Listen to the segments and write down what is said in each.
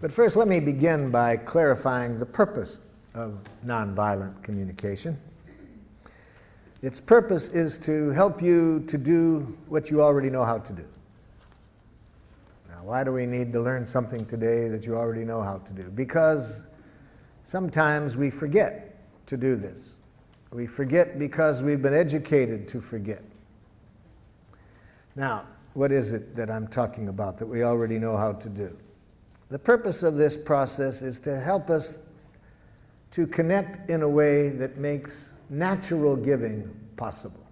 But first, let me begin by clarifying the purpose of nonviolent communication. Its purpose is to help you to do what you already know how to do. Now, why do we need to learn something today that you already know how to do? Because sometimes we forget to do this. We forget because we've been educated to forget. Now, what is it that I'm talking about that we already know how to do? The purpose of this process is to help us to connect in a way that makes natural giving possible.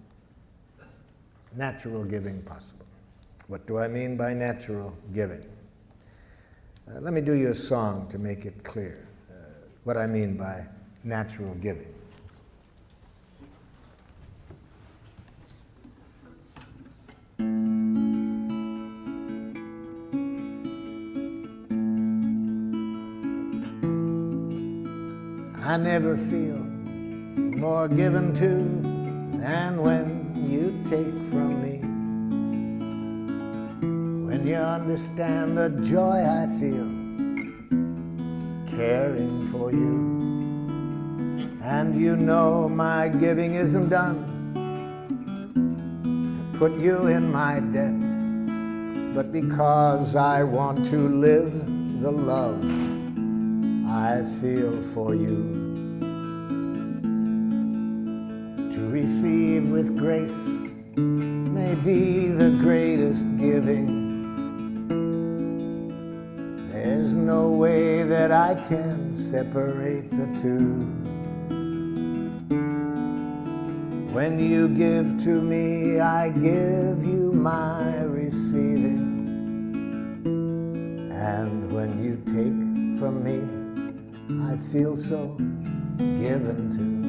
Natural giving possible. What do I mean by natural giving? Let me do you a song to make it clear what I mean by natural giving. I never feel more given to than when you take from me. When you understand the joy I feel caring for you. And you know my giving isn't done to put you in my debt, but because I want to live the love I feel for you. To receive with grace may be the greatest giving. There's no way that I can separate the two. When you give to me, I give you my receiving. And when you take from me, I feel so given to.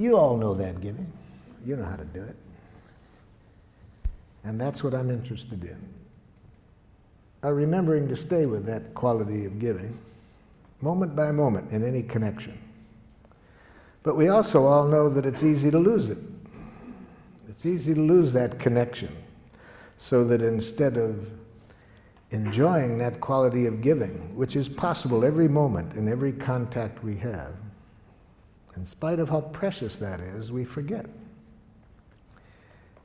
You all know that giving. You know how to do it. And that's what I'm interested in. Remembering to stay with that quality of giving, moment by moment in any connection. But we also all know that it's easy to lose it. It's easy to lose that connection, so that instead of enjoying that quality of giving, which is possible every moment in every contact we have, in spite of how precious that is, we forget.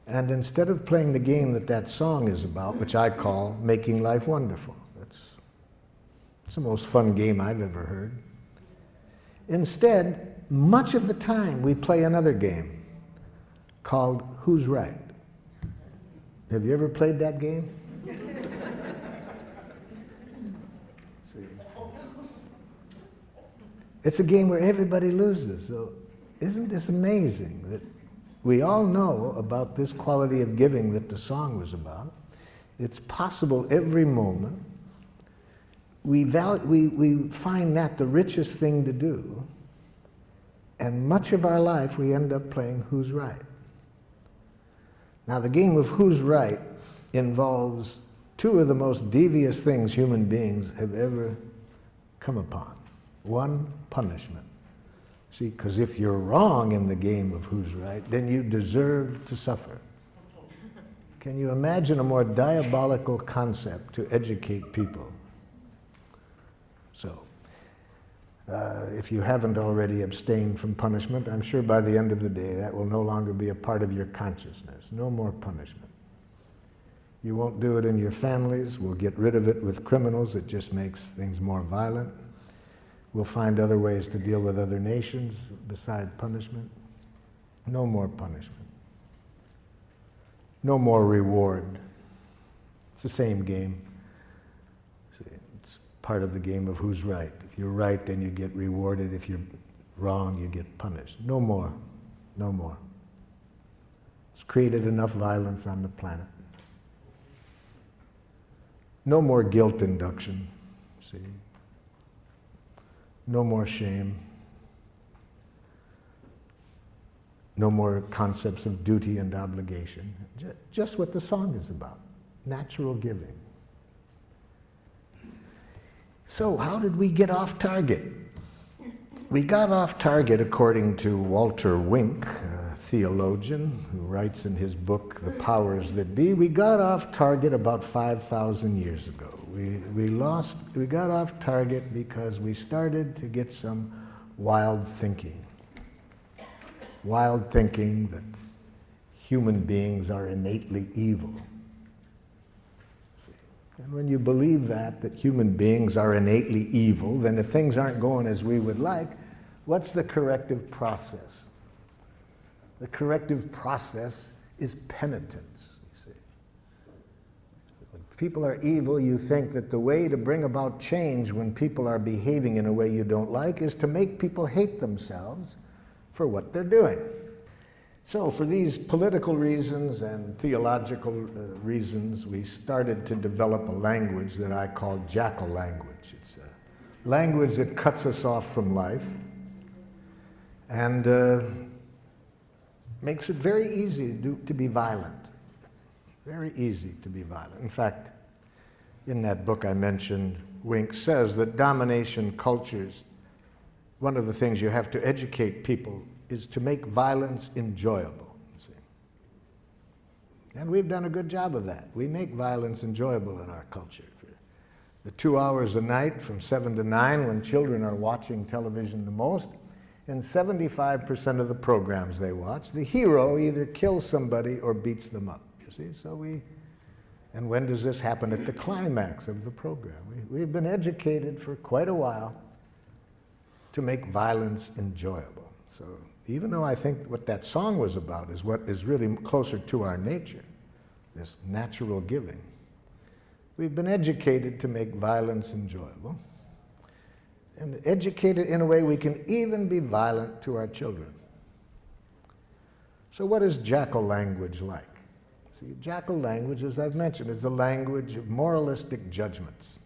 And instead of playing the game that song is about, which I call Making Life Wonderful, it's the most fun game I've ever heard. Instead, much of the time we play another game called Who's Right? Have you ever played that game? See. It's a game where everybody loses. So isn't this amazing that we all know about this quality of giving that the song was about? It's possible every moment. We find that the richest thing to do, and much of our life we end up playing Who's Right? Now, the game of Who's Right involves two of the most devious things human beings have ever come upon. One, punishment. See, because if you're wrong in the game of Who's Right, then you deserve to suffer. Can you imagine a more diabolical concept to educate people? So, if you haven't already abstained from punishment, I'm sure by the end of the day that will no longer be a part of your consciousness. No more punishment. You won't do it in your families. We'll get rid of it with criminals. It just makes things more violent. We'll find other ways to deal with other nations beside punishment. No more punishment. No more reward. It's the same game. See, it's part of the game of Who's Right. If you're right, then you get rewarded. If you're wrong, you get punished. No more. No more. It's created enough violence on the planet. No more guilt induction. See? No more shame. No more concepts of duty and obligation. Just what the song is about. Natural giving. So how did we get off target? We got off target, according to Walter Wink, a theologian who writes in his book, The Powers That Be. We got off target about 5,000 years ago. We got off target because we started to get some wild thinking. Wild thinking that human beings are innately evil. And when you believe that human beings are innately evil, then if things aren't going as we would like, what's the corrective process? The corrective process is penitence, you see. When people are evil, you think that the way to bring about change when people are behaving in a way you don't like is to make people hate themselves for what they're doing. So for these political reasons and theological reasons, we started to develop a language that I call jackal language. It's a language that cuts us off from life and makes it very easy to be violent. Very easy to be violent. In fact, in that book I mentioned, Wink says that domination cultures, one of the things you have to educate people is to make violence enjoyable, you see. And we've done a good job of that. We make violence enjoyable in our culture. For the 2 hours a night from 7 to 9 when children are watching television the most, in 75% of the programs they watch, the hero either kills somebody or beats them up, you see. And when does this happen? At the climax of the program. We've been educated for quite a while to make violence enjoyable. So even though I think what that song was about is what is really closer to our nature, this natural giving, we've been educated to make violence enjoyable, and educated in a way we can even be violent to our children. So what is jackal language like? See, jackal language, as I've mentioned, is a language of moralistic judgments.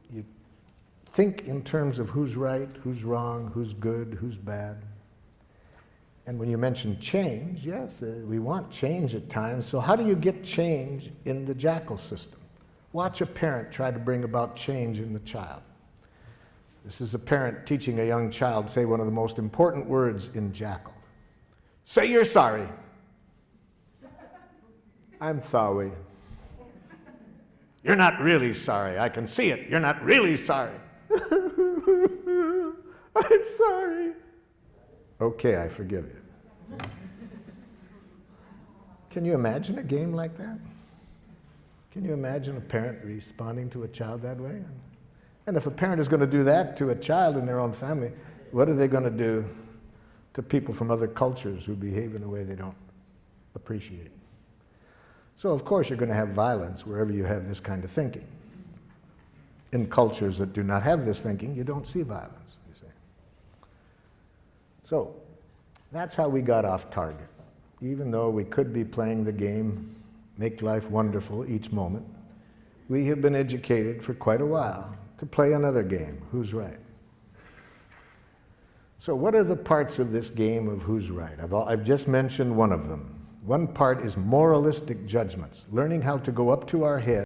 You think in terms of who's right, who's wrong, who's good, who's bad. And when you mention change, yes, we want change at times. So how do you get change in the jackal system? Watch a parent try to bring about change in the child. This is a parent teaching a young child say one of the most important words in jackal. Say you're sorry. I'm sorry. You're not really sorry. I can see it. You're not really sorry. I'm sorry. Okay, I forgive you. Can you imagine a game like that? Can you imagine a parent responding to a child that way? And if a parent is going to do that to a child in their own family, what are they going to do to people from other cultures who behave in a way they don't appreciate? So of course you're going to have violence wherever you have this kind of thinking. In cultures that do not have this thinking, you don't see violence, you see. So that's how we got off target. Even though we could be playing the game, make life wonderful each moment, we have been educated for quite a while to play another game, who's right. So what are the parts of this game of who's right? I've just mentioned one of them. One part is moralistic judgments, learning how to go up to our head